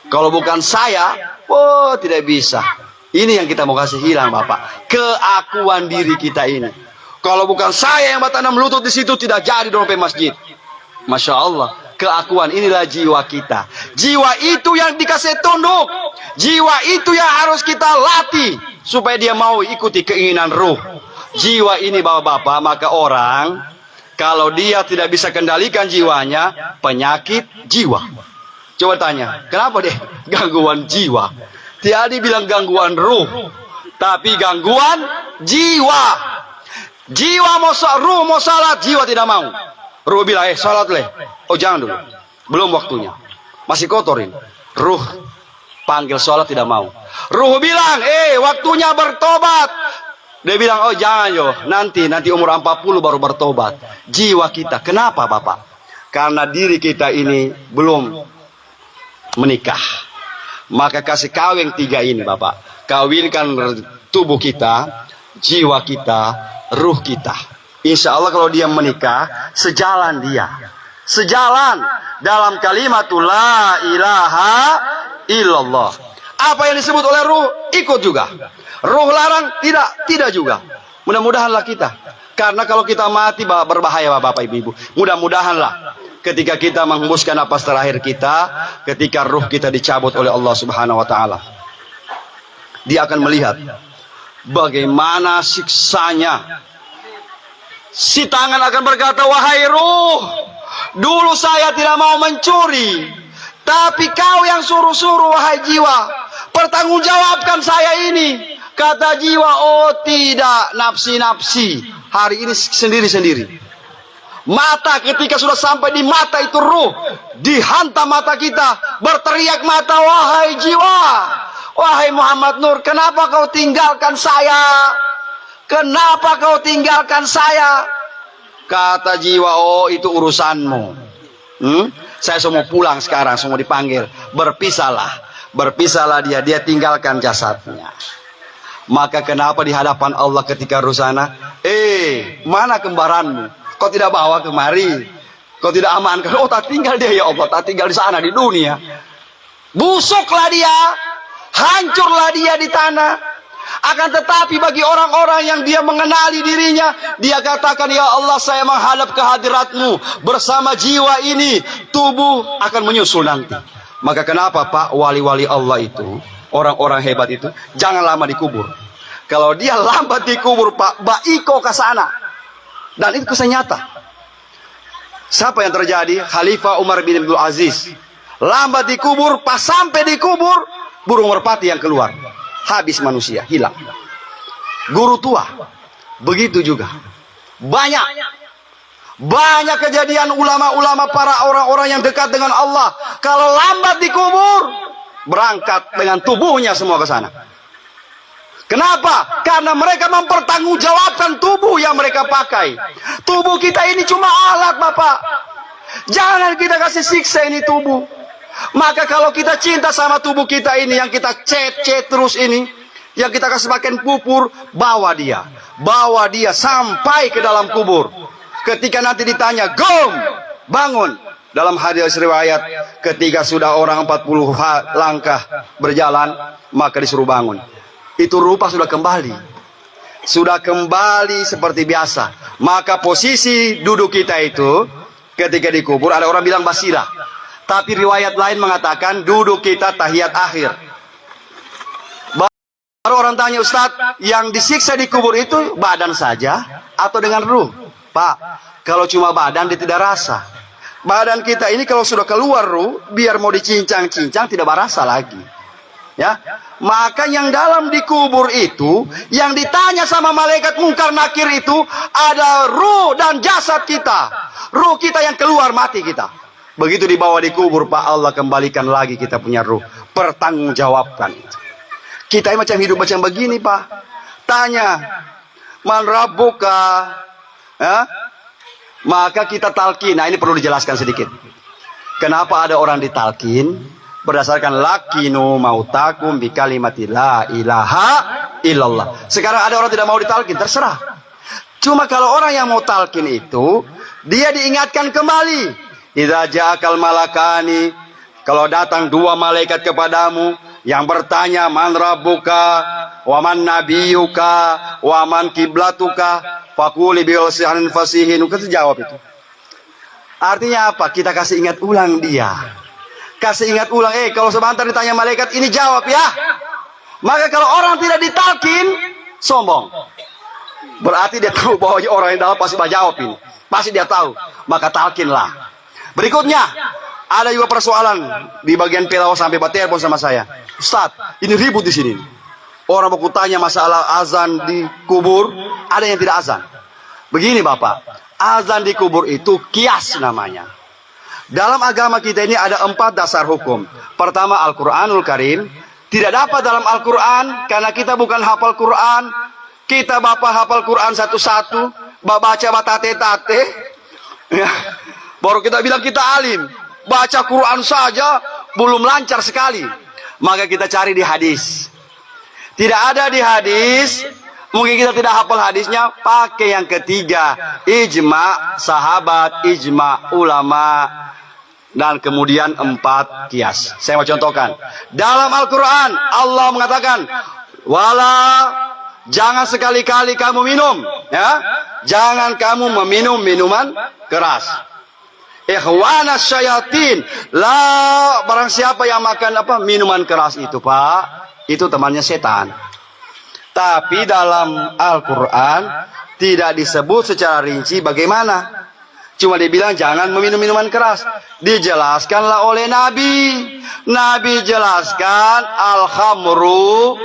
Kalau bukan saya, oh tidak bisa. Ini yang kita mau kasih hilang, Bapak. Keakuan diri kita ini. Kalau bukan saya yang bertanam lutut di situ, tidak jadi dompet masjid. Masya Allah. Keakuan inilah jiwa kita. Jiwa itu yang dikasih tunduk. Jiwa itu yang harus kita latih supaya dia mau ikuti keinginan ruh. Jiwa ini bapak-bapak, maka orang kalau dia tidak bisa kendalikan jiwanya, penyakit jiwa. Coba tanya, kenapa deh gangguan jiwa? Tidak dibilang gangguan ruh, tapi gangguan jiwa. Jiwa mau ruh mau salat, jiwa tidak mau. Ruh bilang, salat leh. Oh jangan dulu, belum waktunya, masih kotorin. Ruh panggil salat tidak mau. Ruh bilang, waktunya bertobat. Dia bilang, oh jangan yo, nanti umur 40 baru bertobat. Jiwa kita, kenapa Bapak? Karena diri kita ini belum menikah. Maka kasih kawin 3 ini Bapak. Kawinkan tubuh kita, jiwa kita, ruh kita. Insya Allah kalau dia menikah, sejalan dia. Sejalan dalam kalimatul la ilaha illallah. Apa yang disebut oleh ruh, ikut juga. Ruh larang, tidak juga. Mudah-mudahanlah kita. Karena kalau kita mati berbahaya Bapak Ibu. Mudah-mudahanlah ketika kita menghembuskan napas terakhir kita, ketika ruh kita dicabut oleh Allah Subhanahu wa taala. Dia akan melihat bagaimana siksanya. Si tangan akan berkata, wahai ruh, dulu saya tidak mau mencuri, tapi kau yang suruh-suruh wahai jiwa, pertanggungjawabkan saya ini. Kata jiwa, oh tidak, nafsi-nafsi. Hari ini sendiri-sendiri. Mata ketika sudah sampai di mata itu ruh, dihantam mata kita, berteriak mata, wahai jiwa, wahai Muhammad Nur, kenapa kau tinggalkan saya? Kenapa kau tinggalkan saya? Kata jiwa, oh itu urusanmu. Saya semua pulang sekarang, semua dipanggil. Berpisahlah dia tinggalkan jasadnya. Maka kenapa di hadapan Allah ketika rusana, mana kembaranmu? Kau tidak bawa kemari? Kau tidak amankan? Oh tak tinggal dia ya Allah, tak tinggal di sana di dunia. Busuklah dia, hancurlah dia di tanah. Akan tetapi bagi orang-orang yang dia mengenali dirinya, dia katakan, ya Allah saya menghadap ke hadiratmu bersama jiwa ini, tubuh akan menyusul nanti. Maka kenapa Pak, wali-wali Allah itu, orang-orang hebat itu, jangan lama dikubur. Kalau dia lambat dikubur Pak, baiko ke sana. Dan itu kisah nyata. Siapa yang terjadi? Khalifah Umar bin Abdul Aziz. Lambat dikubur, pas sampai dikubur, burung merpati yang keluar. Habis manusia, hilang. Guru tua, begitu juga. Banyak kejadian ulama-ulama, para orang-orang yang dekat dengan Allah. Kalau lambat dikubur, berangkat dengan tubuhnya semua ke sana. Kenapa? Karena mereka mempertanggungjawabkan tubuh yang mereka pakai. Tubuh kita ini cuma alat Bapak. Jangan kita kasih siksa ini tubuh. Maka kalau kita cinta sama tubuh kita ini, yang kita cet terus ini, yang kita kasih makan pupur, bawa dia sampai ke dalam kubur. Ketika nanti ditanya, gom, bangun. Dalam hadis riwayat, ketika sudah orang 40 langkah berjalan, maka disuruh bangun. Itu rupa sudah kembali seperti biasa. Maka posisi duduk kita itu ketika dikubur, ada orang bilang basirah. Tapi riwayat lain mengatakan duduk kita tahiyat akhir. Baru orang tanya, Ustadz, yang disiksa di kubur itu badan saja atau dengan ruh? Pak, kalau cuma badan dia tidak rasa. Badan kita ini kalau sudah keluar ruh, biar mau dicincang-cincang tidak berasa lagi. Ya, maka yang dalam dikubur itu, yang ditanya sama malaikat mungkar nakir itu, ada ruh dan jasad kita. Ruh kita yang keluar, mati kita. Begitu dibawa dikubur Pak, Allah kembalikan lagi kita punya ruh. Pertanggungjawabkan. Kita macam hidup macam begini Pak. Tanya, man rabbuka? Ya? Maka kita talqin. Nah, ini perlu dijelaskan sedikit. Kenapa ada orang ditalqin? Berdasarkan lakinu mautakum bi kalimati la ilaha illallah. Sekarang ada orang tidak mau ditalqin, terserah. Cuma kalau orang yang mau talqin itu, dia diingatkan kembali. Idza ja'akal malakani, kalau datang dua malaikat kepadamu yang bertanya man rabbuka wa man nabiyuka wa man kiblatuka faquli bi lisanin fasihin, kita jawab itu. Artinya apa? Kita kasih ingat ulang dia. Kasih ingat ulang, kalau sebentar ditanya malaikat, ini jawab ya. Maka kalau orang tidak ditalkin, sombong. Berarti dia tahu bahwa orang yang dalam pasti jawab ini. Pasti dia tahu. Maka talkinlah. Berikutnya, ada juga persoalan di bagian Pelawa sampai telepon sama saya. Ustadz, ini ribut di sini. Orang mau tanya masalah azan di kubur, ada yang tidak azan. Begini Bapak, azan di kubur itu kias namanya. Dalam agama kita ini ada 4 dasar hukum. Pertama, Al-Quranul Karim. Tidak dapat dalam Al-Quran, karena kita bukan hafal Quran. Kita Bapak hafal Quran satu-satu, baca batate-tate. Ya. Baru kita bilang kita alim. Baca Quran saja, belum lancar sekali. Maka kita cari di hadis. Tidak ada di hadis. Mungkin kita tidak hafal hadisnya, pakai yang ketiga. Ijma sahabat, ijma ulama. Dan kemudian 4 kias. Saya mau contohkan. Dalam Al-Quran, Allah mengatakan, jangan sekali-kali kamu minum. Ya? Jangan kamu meminum minuman keras. Ikhwanas syayatin. Barang siapa yang makan minuman keras itu Pak, itu temannya setan. Tapi dalam Al-Quran tidak disebut secara rinci bagaimana. Cuma dibilang jangan meminum minuman keras. Dijelaskanlah oleh Nabi. Nabi jelaskan al-khamru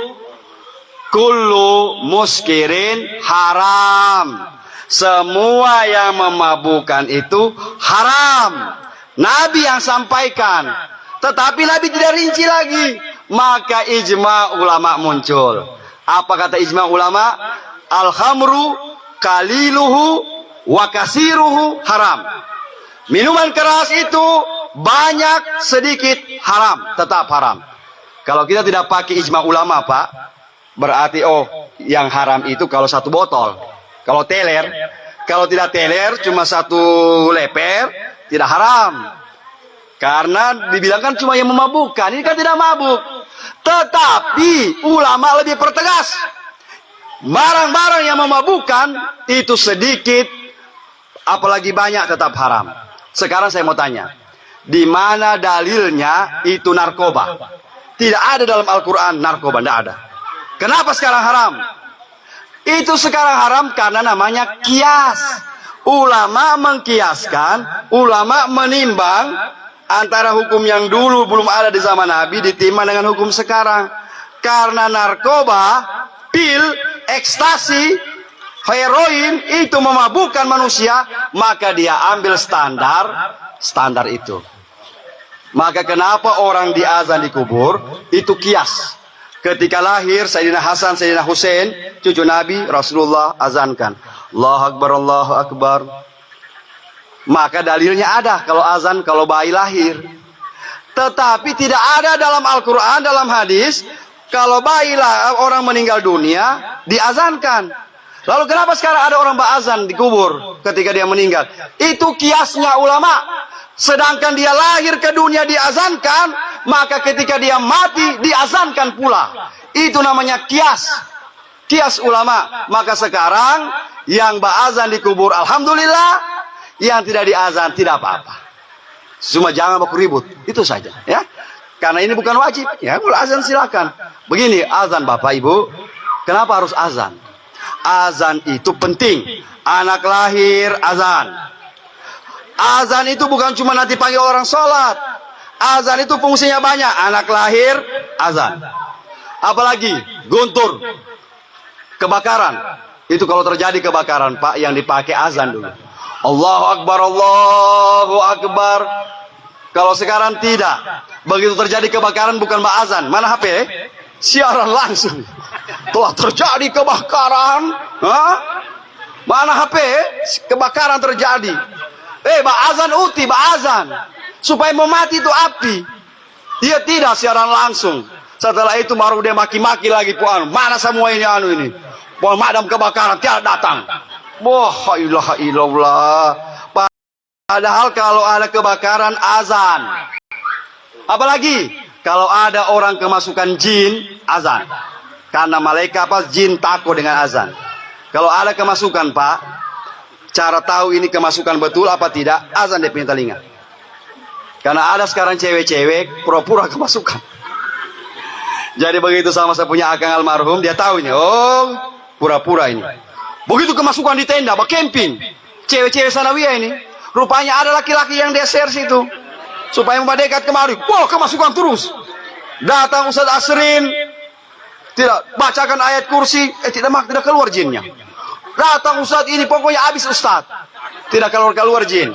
kullu muskirin haram. Semua yang memabukkan itu haram. Nabi yang sampaikan. Tetapi Nabi tidak rinci lagi. Maka ijma ulama muncul. Apa kata ijma ulama? Al-khamru kaliluhu wa kasiruhu haram. Minuman keras itu banyak sedikit haram, tetap haram. Kalau kita tidak pakai ijma ulama Pak, berarti yang haram itu kalau 1 botol. Kalau teler, kalau tidak teler cuma 1 leper, tidak haram. Karena dibilangkan cuma yang memabukkan, ini kan tidak mabuk. Tetapi ulama lebih pertegas. Barang-barang yang memabukkan itu sedikit, apalagi banyak tetap haram. Sekarang saya mau tanya, di mana dalilnya itu narkoba? Tidak ada dalam Al-Quran narkoba, tidak ada. Kenapa sekarang haram? Itu sekarang haram karena namanya kias. Ulama mengkiaskan, ulama menimbang antara hukum yang dulu belum ada di zaman Nabi ditimbang dengan hukum sekarang. Karena narkoba, pil, ekstasi, heroin itu memabukkan manusia, maka dia ambil standar itu. Maka kenapa orang diazan di kubur itu kias. Ketika lahir Sayyidina Hasan, Sayyidina Husain, cucu Nabi, Rasulullah azankan, Allahu Akbar, Allahu Akbar. Maka dalilnya ada kalau azan kalau bayi lahir. Tetapi tidak ada dalam Al-Quran, dalam hadis, kalau bayi orang meninggal dunia diazankan. Lalu kenapa sekarang ada orang berazan di kubur ketika dia meninggal? Itu kiasnya ulama. Sedangkan dia lahir ke dunia diazankan, maka ketika dia mati diazankan pula. Itu namanya kias. Kias ulama. Maka sekarang yang berazan di kubur alhamdulillah, yang tidak diazan tidak apa-apa. Cuma jangan baku ribut, itu saja ya. Karena ini bukan wajib. Ya, kalau azan silakan. Begini azan Bapak Ibu, kenapa harus azan? Azan itu penting. Anak lahir azan. Azan itu bukan cuma nanti panggil orang sholat. Azan itu fungsinya banyak. Anak lahir azan. Apalagi guntur, kebakaran. Itu kalau terjadi kebakaran Pak, yang dipakai azan dulu. Allahu Akbar, Allahu Akbar. Kalau sekarang tidak. Begitu terjadi kebakaran bukan azan. Mana HP? Siaran langsung. Telah terjadi kebakaran. Mana HP? Kebakaran terjadi. Azan uti, azan. Supaya memati itu api. Dia tidak siaran langsung. Setelah itu baru dia maki-maki lagi puan. Mana semua ini ini? Pemadam kebakaran tidak datang. Wah, ilaha illallah. Padahal kalau ada kebakaran azan. Apalagi kalau ada orang kemasukan jin, azan. Karena malaikat jin takut dengan azan. Kalau ada kemasukan Pak, cara tahu ini kemasukan betul apa tidak, azan di telinga. Karena ada sekarang cewek-cewek pura-pura kemasukan. Jadi begitu sama saya punya akang almarhum, dia tahu ini, oh pura-pura ini. Begitu kemasukan di tenda, camping, cewek-cewek sanawiyah ini, rupanya ada laki-laki yang dia share situ, supaya mendekat kemari. Wah, kemasukan terus. Datang Ustaz Asrin, tidak bacakan ayat kursi, tidak keluar jinnya. Datang Ustaz ini, pokoknya habis Ustaz, tidak keluar jin.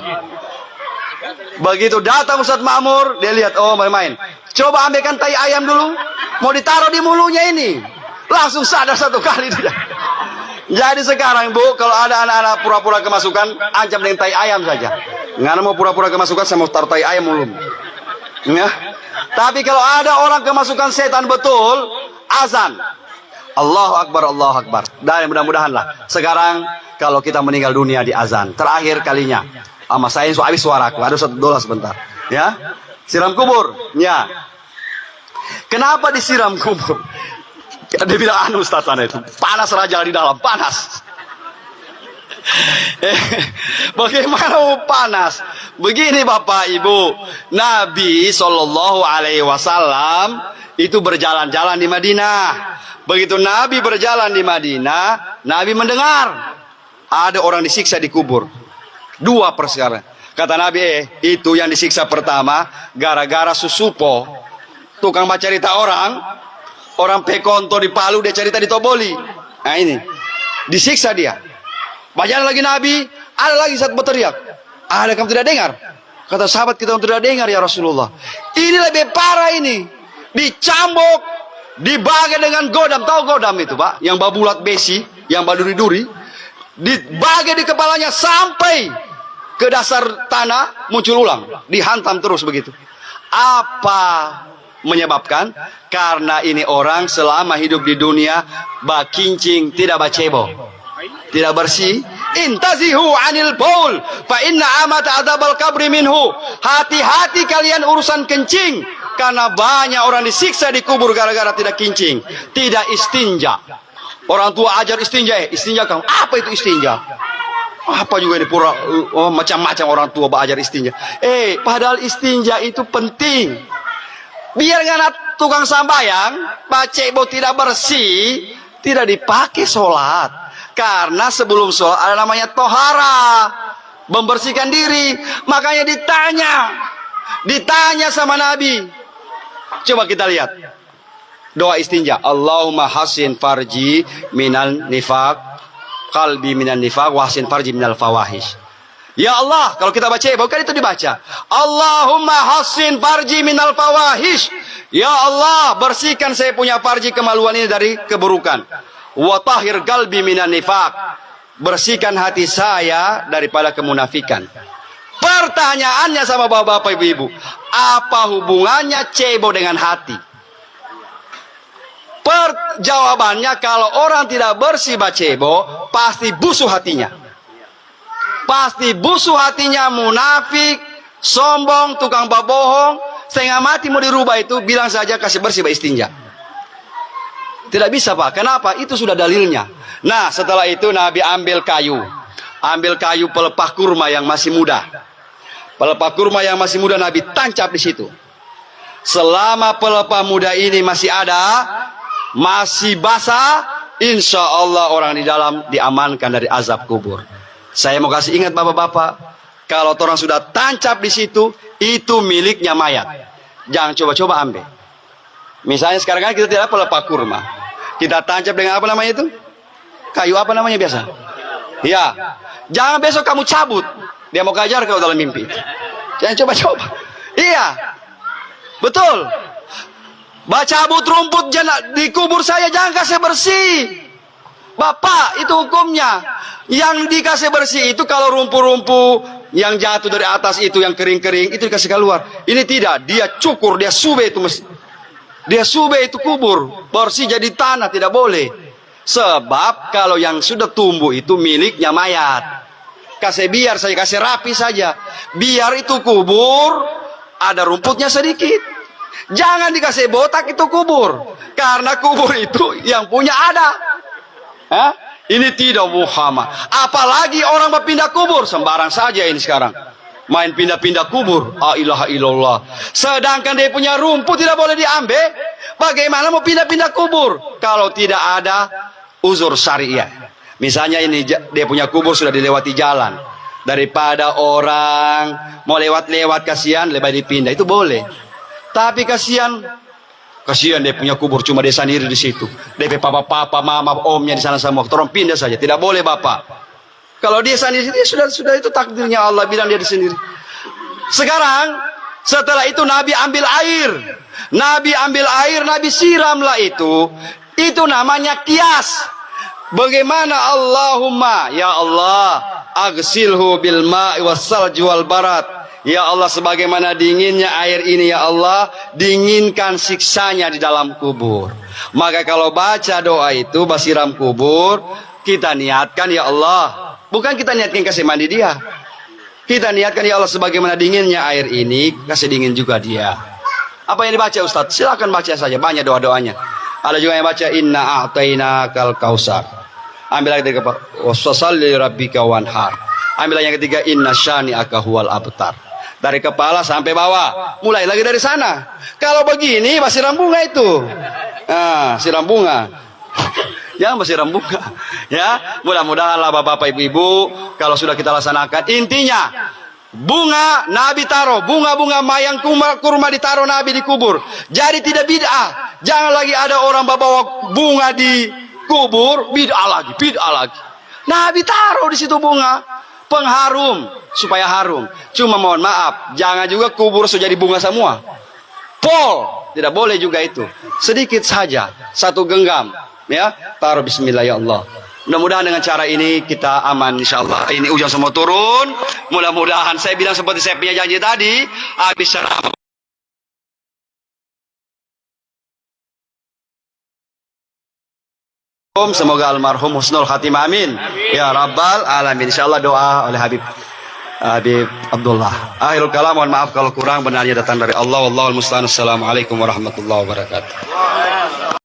Begitu datang Ustaz Ma'mur, dia lihat, oh main-main. Coba ambilkan tai ayam dulu, mau ditaruh di mulutnya ini, langsung sadar satu kali dia. Jadi sekarang Bu, kalau ada anak-anak pura-pura kemasukan, ancam dengan tai ayam saja. Nggak mau pura-pura kemasukan, saya mau taruh tai ayam mulut. Ya. Tapi kalau ada orang kemasukan setan betul, azan. Allahu Akbar, Allahu Akbar. Dan mudah-mudahan lah. Sekarang kalau kita meninggal dunia di azan, terakhir kalinya. Sama saya habis suaraku, ada $1 sebentar. Ya, siram kubur. Ya. Kenapa disiram kubur? Dia bilang anu Ustaz itu. Panas raja di dalam, panas. Bagaimana mau panas? Begini Bapak Ibu, Nabi SAW itu berjalan-jalan di Madinah. Begitu Nabi berjalan di Madinah, Nabi mendengar ada orang disiksa di kubur. 2 perkara. Kata Nabi, itu yang disiksa pertama gara-gara susupo, tukang baca cerita orang pekonto di Palu, dia cerita di Toboli. Nah ini disiksa dia. Bajalan lagi Nabi, ada lagi saat berteriak, ada kamu tidak dengar? Kata sahabat, kita tidak dengar ya Rasulullah. Ini lebih parah ini, dicambuk, dibagi dengan godam. Tahu godam itu Pak, yang babulat besi, yang baduri-duri, dibagi di kepalanya sampai ke dasar tanah, muncul ulang, dihantam terus begitu. Apa menyebabkan? Karena ini orang selama hidup di dunia bakincing, tidak bacebo, tidak bersih. Intazihu anil baul fa inna amata adzabal qabri minhu. Hati-hati kalian urusan kencing, karena banyak orang disiksa di kubur gara-gara tidak kencing, tidak istinja. Orang tua ajar istinja, istinja kamu. Apa itu istinja? Apa juga ini pura, macam-macam orang tua ajar istinja. Padahal istinja itu penting. Biar nggak tukang sambayang, bacebo tidak bersih, tidak dipakai sholat. Karena sebelum sholat ada namanya tohara, membersihkan diri. Makanya ditanya sama Nabi. Coba kita lihat doa istinja. Allahumma hasin farji minal nifaq, qalbi minan nifaq, wahsin farji minal fawahish. Ya Allah, kalau kita baca bukan itu dibaca. Allahumma hasin farji minal fawahish. Ya Allah, bersihkan saya punya farji kemaluan ini dari keburukan. Wa tahhir qalbi minan nifaq. Bersihkan hati saya daripada kemunafikan. Pertanyaannya sama bapak-bapak ibu-ibu, apa hubungannya cebo dengan hati? Jawabannya, kalau orang tidak bersih bacebo, pasti busuk hatinya. Pasti busuk hatinya, munafik, sombong, tukang babohong, setengah mati mau dirubah itu, bilang saja kasih bersih istinja. Tidak bisa Pak, kenapa? Itu sudah dalilnya. Nah setelah itu Nabi ambil kayu pelepah kurma yang masih muda. Pelepah kurma yang masih muda Nabi tancap di situ. Selama pelepah muda ini masih ada, masih basah, insya Allah orang di dalam diamankan dari azab kubur. Saya mau kasih ingat bapak-bapak, kalau orang sudah tancap di situ, itu miliknya mayat. Jangan coba-coba ambil. Misalnya sekarang kan kita tidak pelepah kurma, kita tancap dengan apa namanya itu? Kayu apa namanya biasa? Ya, jangan besok kamu cabut. Dia mau kejar kau dalam mimpi. Jangan coba-coba. Iya, betul. Baca cabut rumput di kubur saya, jangan kasih bersih. Bapak, itu hukumnya. Yang dikasih bersih itu kalau rumpu-rumpu yang jatuh dari atas itu, yang kering-kering, itu dikasih keluar. Ini tidak, dia cukur, dia sube itu mesti. Dia sube itu kubur, bersih jadi tanah, tidak boleh. Sebab kalau yang sudah tumbuh itu miliknya mayat. Kasih biar saya kasih rapi saja. Biar itu kubur, ada rumputnya sedikit. Jangan dikasih botak itu kubur. Karena kubur itu yang punya ada. Hah? Ini tidak Muhammad. Apalagi orang berpindah kubur. Sembarang saja ini sekarang. Main pindah-pindah kubur. La ilaha illallah. Sedangkan dia punya rumput tidak boleh diambil. Bagaimana mau pindah-pindah kubur? Kalau tidak ada uzur syariah. Misalnya ini dia punya kubur sudah dilewati jalan. Daripada orang mau lewat-lewat kasihan lebih dipindah. Itu boleh. Tapi kasihan dia punya kubur cuma dia sendiri di situ. DP papa, mama, omnya di sana semua. Tolong pindah saja. Tidak boleh bapak. Kalau dia sendiri sudah itu takdirnya Allah bilang dia di sendiri. Sekarang setelah itu Nabi ambil air. Nabi siramlah itu. Itu namanya kias. Bagaimana Allahumma ya Allah agsilhu bil ma'i was-salji wal barat. Ya Allah, sebagaimana dinginnya air ini ya Allah, dinginkan siksanya di dalam kubur. Maka kalau baca doa itu basiram kubur, kita niatkan ya Allah. Bukan kita niatkan kasih mandi dia. Kita niatkan ya Allah, sebagaimana dinginnya air ini, kasih dingin juga dia. Apa yang dibaca Ustaz? Silakan baca saja, banyak doa-doanya. Ada juga yang baca inna a'tainakal kausar. Ambil lagi dari kepala wassalli rabbika wanhar. Ambil lagi yang ketiga inna syani'aka huwal abtar. Dari kepala sampai bawah. Mulai lagi dari sana. Kalau begini masih bunga itu. Nah, siram bunga. Ya, masih bunga. Ya, mudah-mudahan lah bapak-bapak ibu-ibu kalau sudah kita laksanakan. Intinya bunga Nabi taruh, bunga-bunga mayang kurma ditaruh Nabi di kubur. Jadi tidak bid'ah. Jangan lagi ada orang bawa bunga di kubur, bid'ah lagi. Nabi taruh di situ bunga. Pengharum supaya harum. Cuma mohon maaf, jangan juga kubur sudah jadi bunga semua. Pol, tidak boleh juga itu. Sedikit saja, satu genggam, ya. Taruh bismillah ya Allah. Mudah-mudahan dengan cara ini kita aman insyaallah. Ini hujan semua turun. Mudah-mudahan saya bilang seperti saya punya janji tadi, habis ceramah semoga almarhum husnul khatimah amin. Ya rabbal alamin. Insyaallah doa oleh Habib Abdullah. Akhirul kalam, mohon maaf kalau kurang, benarnya datang dari Allah. Wallahul musta'an. Assalamualaikum warahmatullahi wabarakatuh.